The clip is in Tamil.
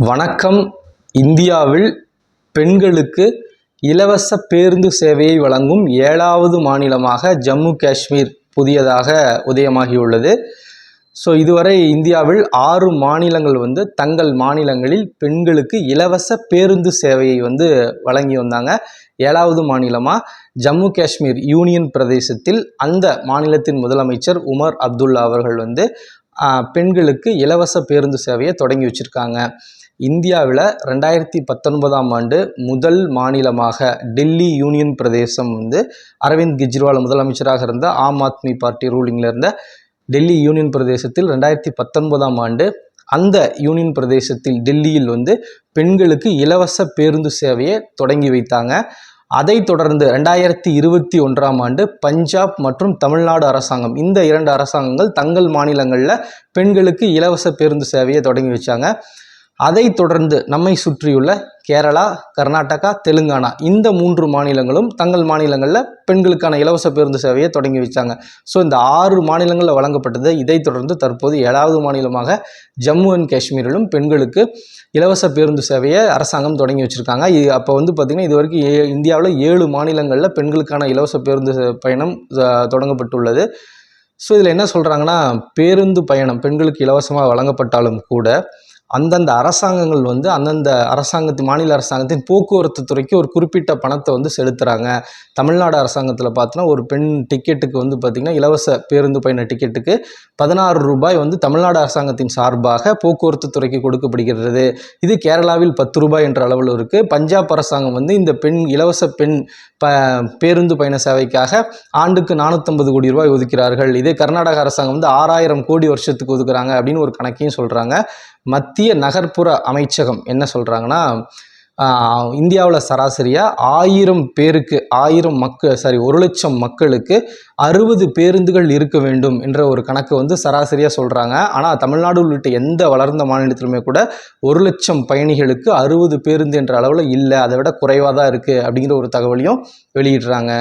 வணக்கம். இந்தியாவில் பெண்களுக்கு இலவச பேருந்து சேவையை வழங்கும் 7வது மாநிலமாக ஜம்மு காஷ்மீர் புதியதாக உதயமாகியுள்ளது. இதுவரை இந்தியாவில் 6 மாநிலங்கள் தங்கள் மாநிலங்களில் பெண்களுக்கு இலவச பேருந்து சேவையை வழங்கி வந்தாங்க. 7வது மாநிலமாக ஜம்மு காஷ்மீர் யூனியன் பிரதேசத்தில் அந்த மாநிலத்தின் முதலமைச்சர் உமர் அப்துல்லா அவர்கள் பெண்களுக்கு இலவச பேருந்து சேவையை தொடங்கி வச்சிருக்காங்க. இந்தியாவில் 2019ஆம் ஆண்டு முதல் மாநிலமாக டெல்லி யூனியன் பிரதேசம் அரவிந்த் கெஜ்ரிவால் முதலமைச்சராக இருந்த ஆம் ஆத்மி பார்ட்டி ரூலிங்கில் இருந்த டெல்லி யூனியன் பிரதேசத்தில் 2019ஆம் ஆண்டு அந்த யூனியன் பிரதேசத்தில் டெல்லியில் பெண்களுக்கு இலவச பேருந்து சேவையை தொடங்கி வைத்தாங்க. அதைத் தொடர்ந்து 2021ஆம் ஆண்டு பஞ்சாப் மற்றும் தமிழ்நாடு அரசாங்கம், இந்த 2 அரசாங்கங்கள் தங்கள் மாநிலங்களில் பெண்களுக்கு இலவச பேருந்து சேவையை தொடங்கி வச்சாங்க. அதைத் தொடர்ந்து நம்மை சுற்றியுள்ள கேரளா, கர்நாடகா, தெலுங்கானா இந்த 3 மாநிலங்களும் தங்கள் மாநிலங்களில் பெண்களுக்கான இலவச பேருந்து சேவையை தொடங்கி வச்சாங்க. இந்த 6 மாநிலங்களில் வழங்கப்பட்டது. இதைத் தொடர்ந்து தற்போது 7வது மாநிலமாக ஜம்மு அண்ட் காஷ்மீரிலும் பெண்களுக்கு இலவச பேருந்து சேவையை அரசாங்கம் தொடங்கி வச்சுருக்காங்க. அப்போ பார்த்திங்கன்னா இது வரைக்கும் இந்தியாவில் 7 மாநிலங்களில் பெண்களுக்கான இலவச பேருந்து பயணம் தொடங்கப்பட்டுள்ளது. இதில் என்ன சொல்கிறாங்கன்னா, பேருந்து பயணம் பெண்களுக்கு இலவசமாக வழங்கப்பட்டாலும் கூட அந்தந்த அரசாங்கங்கள் அந்தந்த மாநில அரசாங்கத்தின் போக்குவரத்து துறைக்கு ஒரு குறிப்பிட்ட பணத்தை செலுத்துகிறாங்க. தமிழ்நாடு அரசாங்கத்தில் பார்த்தோன்னா ஒரு பெண் டிக்கெட்டுக்கு பார்த்திங்கன்னா இலவச பேருந்து பயண டிக்கெட்டுக்கு 16 ரூபாய் தமிழ்நாடு அரசாங்கத்தின் சார்பாக போக்குவரத்து துறைக்கு கொடுக்கப்படுகிறது. இது கேரளாவில் 10 ரூபாய் என்ற அளவில் இருக்குது. பஞ்சாப் அரசாங்கம் இந்த இலவச பேருந்து பயண சேவைக்காக ஆண்டுக்கு 450 கோடி ரூபாய் ஒதுக்கிறார்கள். இதே கர்நாடக அரசாங்கம் 6000 கோடி வருஷத்துக்கு ஒதுக்குறாங்க அப்படின்னு ஒரு கணக்கையும் சொல்கிறாங்க. மத்திய நகர்ப்புற அமைச்சகம் என்ன சொல்கிறாங்கன்னா, இந்தியாவில் சராசரியாக 1 லட்சம் மக்களுக்கு 60 பேருந்துகள் இருக்க வேண்டும் என்ற ஒரு கணக்கு சராசரியாக சொல்கிறாங்க. ஆனால் தமிழ்நாடு உள்ளிட்ட எந்த வளர்ந்த மாநிலத்திலுமே கூட 1 லட்சம் பயணிகளுக்கு 60 பேருந்து என்ற அளவில் இல்லை, அதை விட குறைவாக தான் இருக்குது அப்படிங்கிற ஒரு தகவலையும் வெளியிடுறாங்க.